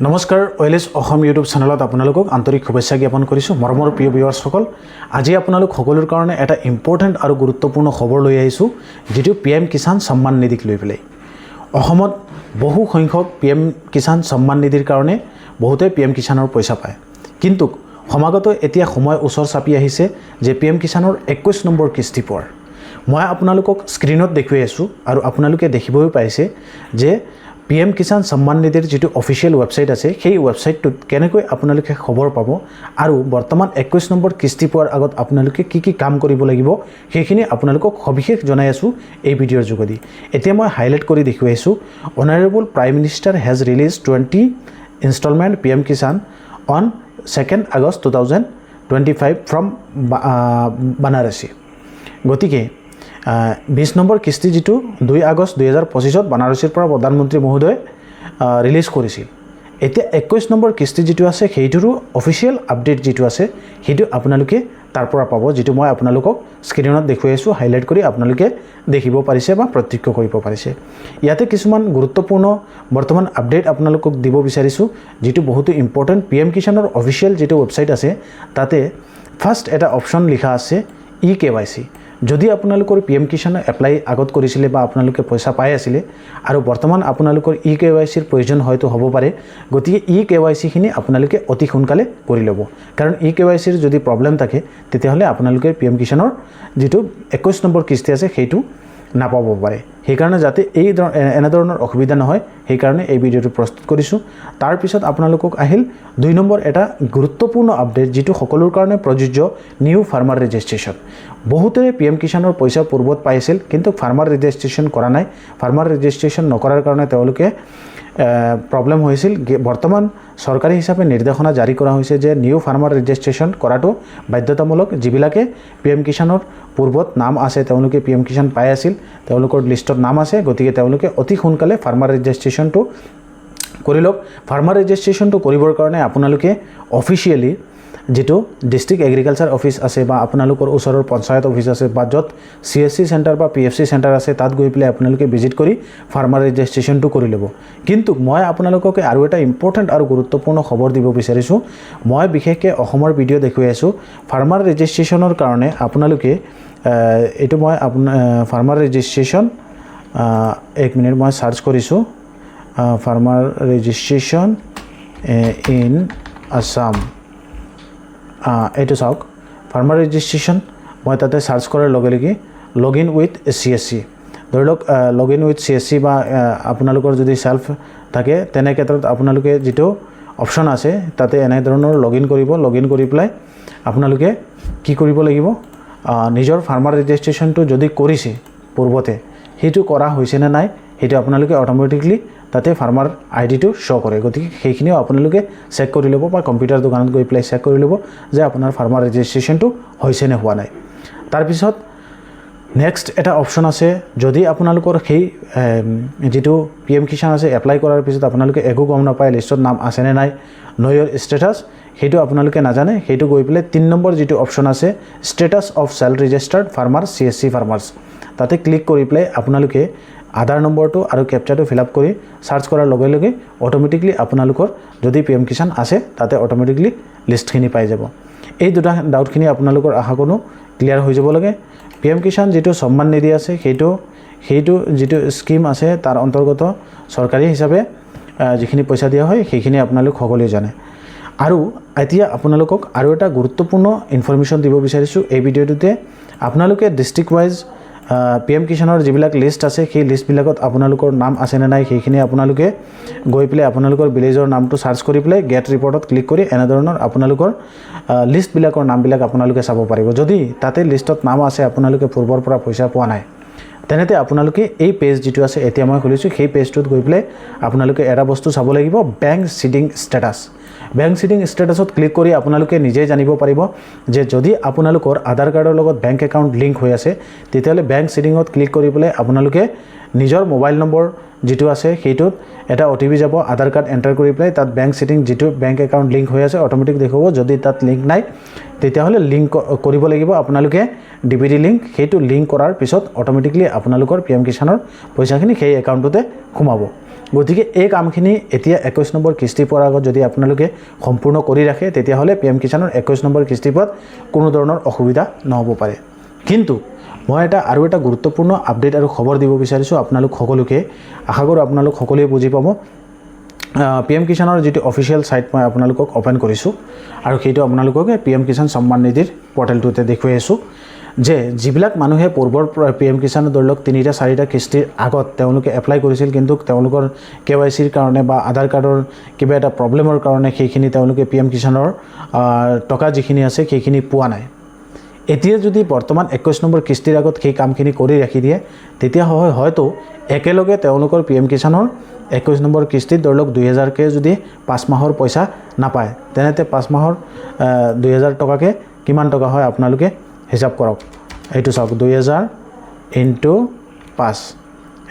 নমস্কাৰ ওয়েলেছ অসম ইউটিউব চেনেলত আপোনালোকক আন্তৰিক শুভেচ্ছা জ্ঞাপন কৰিছোঁ মৰমৰ প্ৰিয় ভিউৱাৰ্ছসকল। আজি আপোনালোক সকলোৰ কাৰণে এটা ইম্পৰ্টেণ্ট আৰু গুৰুত্বপূৰ্ণ খবৰ লৈ আহিছোঁ, যিটো PM কিষাণ সন্মান নিধিক লৈ পেলাই। অসমত বহু সংখ্যক PM কিষাণ সন্মান নিধিৰ কাৰণে বহুতে PM কিষাণৰ পইচা পায়, কিন্তু সমাগত এতিয়া সময় ওচৰ চাপি আহিছে যে PM কিষাণৰ 21 নম্বৰ কিস্তি পোৱাৰ। মই আপোনালোকক স্ক্ৰীনত দেখুৱাই আছোঁ আৰু আপোনালোকে দেখিবই পাইছে যে PM কিষাণ সন্মান নিধিৰ যিটো অফিচিয়েল ৱেবছাইট আছে, সেই ৱেবছাইটটোত কেনেকৈ আপোনালোকে খবৰ পাব আৰু বৰ্তমান 21 নম্বৰ কিস্তি পোৱাৰ আগত আপোনালোকে কি কাম কৰিব লাগিব সেইখিনি আপোনালোকক সবিশেষ জনাই আছোঁ এই ভিডিঅ'ৰ যোগেদি। এতিয়া মই হাইলাইট কৰি দেখুৱাইছোঁ, honourable prime minister has release 20 instalment PM Kisan on 2 August 2025 from Banarasi. গতিকে 20 নম্বৰ কিস্তি যিটো 2 আগষ্ট 2025 বানাৰসীৰ পৰা প্ৰধানমন্ত্ৰী মহোদয়ে ৰিলিজ কৰিছিল। এতিয়া 21 নম্বৰ কিস্তি যিটো আছে সেইটোৰো অফিচিয়েল আপডেট যিটো আছে সেইটো আপোনালোকে তাৰ পৰা পাব, যিটো মই আপোনালোকক স্ক্ৰীনত দেখুৱাই আছোঁ হাইলাইট কৰি আপোনালোকে দেখিব পাৰিছে বা প্ৰত্যক্ষ কৰিব পাৰিছে। ইয়াতে কিছুমান গুৰুত্বপূৰ্ণ বৰ্তমান আপডেট আপোনালোকক দিব বিচাৰিছোঁ, যিটো বহুতো ইম্পৰ্টেণ্ট। PM কিষাণৰ অফিচিয়েল যিটো ৱেবছাইট আছে তাতে ফাৰ্ষ্ট এটা অপশ্যন লিখা আছে EKYC। যদি আপোনালোকৰ PM কিষাণৰ এপ্লাই আগত কৰিছিলে বা আপোনালোকে পইচা পাই আছিলে আৰু বৰ্তমান আপোনালোকৰ EKYCৰ প্ৰয়োজন হয়তো হ'ব পাৰে, গতিকে EKYCখিনি আপোনালোকে অতি সোনকালে কৰি ল'ব। কাৰণ EKYCৰ যদি প্ৰব্লেম থাকে তেতিয়াহ'লে আপোনালোকে PM কিষাণৰ যিটো 21 নম্বৰ কিস্তি আছে সেইটো নাপাব পাৰে। সেইকাৰণে যাতে এনেধৰণৰ অসুবিধা নহয় সেইকাৰণে এই ভিডিঅ'টো প্ৰস্তুত কৰিছোঁ। তাৰপিছত আপোনালোকক আহিল 2 নম্বৰ এটা গুৰুত্বপূৰ্ণ আপডেট, যিটো সকলোৰ কাৰণে প্ৰযোজ্য, নিউ ফাৰ্মাৰ ৰেজিষ্ট্ৰেশ্যন। বহুতে PM কিষাণৰ পইচা পূৰ্বত পাইছিল কিন্তু ফাৰ্মাৰ ৰেজিষ্ট্ৰেশ্যন কৰা নাই। ফাৰ্মাৰ ৰেজিষ্ট্ৰেশ্যন নকৰাৰ কাৰণে তেওঁলোকে প্ৰব্লেম হৈছিল। বৰ্তমান চৰকাৰী হিচাপে নিৰ্দেশনা জাৰি কৰা হৈছে যে নিউ ফাৰ্মাৰ ৰেজিষ্ট্ৰেশ্যন কৰাটো বাধ্যতামূলক। যিবিলাকে PM কিষাণৰ পূৰ্বত নাম আছে, তেওঁলোকে PM কিষাণ পাই আছিল, তেওঁলোকৰ লিষ্টত নাম আছে, গতিকে তেওঁলোকে অতি সোনকালে ফাৰ্মাৰ ৰেজিষ্ট্ৰেশ্যনটো কৰি লওক। ফাৰ্মাৰ ৰেজিষ্ট্ৰেশ্যনটো কৰিবৰ কাৰণে আপোনালোকে অফিচিয়েলি যিটো ডিষ্ট্ৰিক্ট এগ্ৰিকালচাৰ অফিচ আছে বা আপোনালোকৰ ওচৰৰ পঞ্চায়ত অফিচ আছে বা য'ত CSC চেণ্টাৰ বা PFC চেণ্টাৰ আছে তাত গৈ পেলাই আপোনালোকে ভিজিট কৰি ফাৰ্মাৰ ৰেজিষ্ট্ৰেশ্যনটো কৰি ল'ব। কিন্তু মই আপোনালোকক আৰু এটা ইম্পৰ্টেণ্ট আৰু গুৰুত্বপূৰ্ণ খবৰ দিব বিচাৰিছোঁ। মই বিশেষকৈ অসমৰ ভিডিঅ' দেখুৱাই আছোঁ। ফাৰ্মাৰ ৰেজিষ্ট্ৰেশ্যনৰ কাৰণে আপোনালোকে এইটো মই ফাৰ্মাৰ ৰেজিষ্ট্ৰেশ্যন 1 মিনিট মই চাৰ্চ কৰিছোঁ, ফাৰ্মাৰ ৰেজিষ্ট্ৰেশ্যন ইন আছাম। এইটো চাওক, ফাৰ্মাৰ ৰেজিষ্ট্ৰেশ্যন মই তাতে চাৰ্চ কৰাৰ লগে লগে লগ ইন উইথ CSC, ধৰি লওক লগ ইন উইথ CSC বা আপোনালোকৰ যদি সেল্ফ থাকে তেনে ক্ষেত্ৰত আপোনালোকে যিটো অপশ্যন আছে তাতে এনেধৰণৰ লগ ইন কৰিব। লগ ইন কৰি পেলাই আপোনালোকে কি কৰিব লাগিব, নিজৰ ফাৰ্মাৰ ৰেজিষ্ট্ৰেশ্যনটো যদি কৰিছে পূৰ্বতে সেইটো কৰা হৈছেনে নাই সেইটো আপোনালোকে অট'মেটিকলি তাতে ফাৰ্মাৰ আইডিটো শ্ব' কৰে। গতিকে সেইখিনিও আপোনালোকে চেক কৰি ল'ব বা কম্পিউটাৰ দোকানত গৈ পেলাই চেক কৰি ল'ব যে আপোনাৰ ফাৰ্মাৰ ৰেজিষ্ট্ৰেশ্যনটো হৈছে নে হোৱা নাই। তাৰপিছত নেক্সট এটা অপশ্যন আছে, যদি আপোনালোকৰ সেই যিটো PM কিষাণ আছে এপ্লাই কৰাৰ পিছত আপোনালোকে একো গম নাপায় লিষ্টত নাম আছেনে নাই, ন' ইয়ৰ ষ্টেটাছ সেইটো আপোনালোকে নাজানে, সেইটো গৈ পেলাই 3 নম্বৰ যিটো অপশ্যন আছে status of self registered farmer CSC farmers, তাতে ক্লিক কৰি পেলাই আপোনালোকে আধাৰ নম্বৰটো আৰু কেপচাটো ফিল আপ কৰি চাৰ্চ কৰাৰ লগে লগে অট'মেটিকলি আপোনালোকৰ যদি PM কিষাণ আছে তাতে অট'মেটিকলি লিষ্টখিনি পাই যাব। এই দুটা ডাউটখিনি আপোনালোকৰ আশা কৰোঁ ক্লিয়াৰ হৈ যাব লাগে। PM কিষাণ যিটো সন্মান নিধি আছে সেইটো যিটো স্কিম আছে তাৰ অন্তৰ্গত চৰকাৰী হিচাপে যিখিনি পইচা দিয়া হয় সেইখিনি আপোনালোক সকলোৱে জানে। আৰু এতিয়া আপোনালোকক আৰু এটা গুৰুত্বপূৰ্ণ ইনফৰমেশ্যন দিব বিচাৰিছোঁ এই ভিডিঅ'টোতে। আপোনালোকে ডিষ্ট্ৰিক্ট ৱাইজ PM কিষাণৰ যিবিলাক লিষ্ট আছে সেই লিষ্টবিলাকত আপোনালোকৰ নাম আছেনে নাই সেইখিনি আপোনালোকে গৈ পেলাই আপোনালোকৰ ভিলেজৰ নামটো চাৰ্চ কৰি পেলাই গেট ৰিপৰ্টত ক্লিক কৰি এনেধৰণৰ আপোনালোকৰ লিষ্টবিলাকৰ নামবিলাক আপোনালোকে চাব পাৰিব। যদি তাতে লিষ্টত নাম আছে আপোনালোকে পূৰ্বৰ পৰা পইচা পোৱা নাই তেনেতে আপোনালোকে এই পেজ যিটো আছে এতিয়া মই খুলিছোঁ সেই পেজটোত গৈ পেলাই আপোনালোকে এটা বস্তু চাব লাগিব, bank seeding status. Bank seeding ষ্টেটাছত ক্লিক কৰি আপোনালোকে নিজেই জানিব পাৰিব যে যদি আপোনালোকৰ আধাৰ কাৰ্ডৰ লগত বেংক একাউণ্ট লিংক হৈ আছে তেতিয়াহ'লে বেংক সিডিঙত ক্লিক কৰি পেলাই আপোনালোকে নিজৰ মোবাইল নম্বৰ যিটো আছে সেইটোত এটা OTP যাব, আধাৰ কাৰ্ড এণ্টাৰ কৰি পেলাই তাত বেংক সিডিং যিটো বেংক একাউণ্ট লিংক হৈ আছে অট'মেটিক দেখুৱাব। যদি তাত লিংক নাই তেতিয়াহ'লে লিংক কৰিব লাগিব আপোনালোকে DBD লিংক। সেইটো লিংক কৰাৰ পিছত অট'মেটিকলি আপোনালোকৰ PM কিষাণৰ পইচাখিনি সেই একাউণ্টতে সোমাব। গতিকে এই কামখিনি এতিয়া 21 নম্বৰ কিস্তি পোৱাৰ আগত যদি আপোনালোকে সম্পূৰ্ণ কৰি ৰাখে তেতিয়াহ'লে PM কিষাণৰ 21 নম্বৰ কিস্তি পোৱাত কোনো ধৰণৰ অসুবিধা নহ'ব পাৰে। কিন্তু মই আৰু এটা গুৰুত্বপূৰ্ণ আপডেট আৰু খবৰ দিব বিচাৰিছোঁ আপোনালোক সকলোকে। আশা কৰোঁ আপোনালোক সকলোৱে বুজি পাব। PM কিষাণৰ যিটো অফিচিয়েল ছাইট মই আপোনালোকক অপেন কৰিছোঁ আৰু সেইটো আপোনালোকক PM কিষাণ সন্মান নিধিৰ পৰ্টেলটোতে দেখুৱাই আছোঁ যে যিবিলাক মানুহে পূৰ্বৰ PM কিষাণৰ ধৰি লওক 3টা 4টা কিস্তিৰ আগত তেওঁলোকে এপ্লাই কৰিছিল, কিন্তু তেওঁলোকৰ KYCৰ কাৰণে বা আধাৰ কাৰ্ডৰ কিবা এটা প্ৰব্লেমৰ কাৰণে সেইখিনি তেওঁলোকে PM কিষাণৰ টকা যিখিনি আছে সেইখিনি পোৱা নাই। এতিয়া যদি বৰ্তমান 21 নম্বৰ কিস্তিৰ আগত সেই কামখিনি কৰি ৰাখি দিয়ে তেতিয়া হয়তো একেলগে তেওঁলোকৰ PM কিষাণৰ 21 নম্বৰ কিস্তিত ধৰি লওক 2000কে যদি 5 মাহৰ পইচা নাপায় তেনেতে 5 মাহৰ 2000 টকাকে কিমান টকা হয় আপোনালোকে হিচাপ কৰক। এইটো চাওক 2000 × 5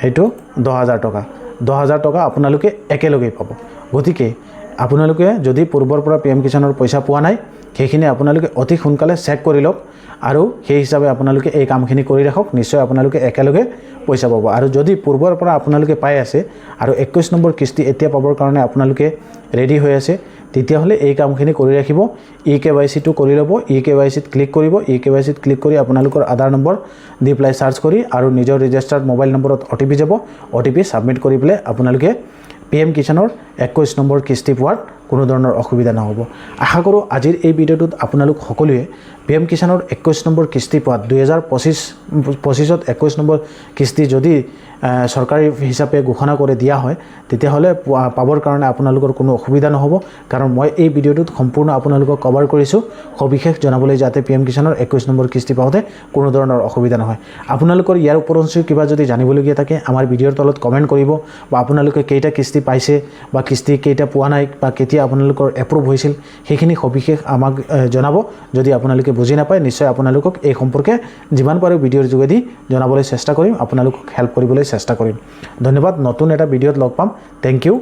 এইটো 10000 টকা। 10000 টকা আপোনালোকে একেলগে পাব। গতিকে আপোনালোকে যদি পূৰ্বৰ পৰা PM কিষাণৰ পইচা পোৱা নাই সেইখিনি আপোনালোকে অতি সোনকালে চেক কৰি লওক আৰু সেই হিচাপে আপোনালোকে এই কামখিনি কৰি ৰাখক। নিশ্চয় আপোনালোকে একেলগে পইচা পাব। আৰু যদি পূৰ্বৰ পৰা আপোনালোকে পাই আছে আৰু 21 নম্বৰ কিস্তি এতিয়া পাবৰ কাৰণে আপোনালোকে ৰেডি হৈ আছে তেতিয়াহ'লে এই কামখিনি কৰি ৰাখিব। eKYCটো কৰি ল'ব। eKYCত ক্লিক কৰিব। eKYCত ক্লিক কৰি আপোনালোকৰ আধাৰ নম্বৰ দি পেলাই চাৰ্চ কৰি আৰু নিজৰ ৰেজিষ্টাৰ্ড মোবাইল নম্বৰত OTP যাব। OTP ছাবমিট কৰি পেলাই আপোনালোকে PM কিষাণৰ 21 নম্বৰ কিস্তি পোৱাত কোনো ধৰণৰ অসুবিধা নহ'ব। আশা কৰোঁ আজিৰ এই ভিডিঅ'টোত আপোনালোক সকলোৱে PM কিষাণৰ 21 নম্বৰ কিস্তি পোৱাত 2025ত 21 নম্বৰ কিস্তি যদি চৰকাৰী হিচাপে ঘোষণা কৰি দিয়া হয় তেতিয়াহ'লে পাবৰ কাৰণে আপোনালোকৰ কোনো অসুবিধা নহ'ব। কাৰণ মই এই ভিডিঅ'টোত সম্পূৰ্ণ আপোনালোকক কভাৰ কৰিছোঁ সবিশেষ জনাবলৈ, যাতে PM কিষাণৰ 21 নম্বৰ কিস্তি পাওঁতে কোনো ধৰণৰ অসুবিধা নহয়। আপোনালোকৰ ইয়াৰ ওপৰঞ্চি কিবা যদি জানিবলগীয়া থাকে আমাৰ ভিডিঅ'ৰ তলত কমেণ্ট কৰিব, বা আপোনালোকে কেইটা কিস্তি পাইছে বা কিস্তি কেইটা পোৱা নাই বা কেতিয়া আপোনালোকৰ এপ্ৰুভ হৈছিল সেইখিনি সবিশেষ আমাক জনাব। যদি আপোনালোকে বুজি নাপায় নিশ্চয় আপোনালোকক এই সম্পৰ্কে যিমান পাৰোঁ ভিডিঅ'ৰ যোগেদি জনাবলৈ চেষ্টা কৰিম, আপোনালোকক হেল্প কৰিবলৈ চেষ্টা কৰিম। ধন্যবাদ। নতুন এটা ভিডিঅ'ত লগ পাম। Thank U.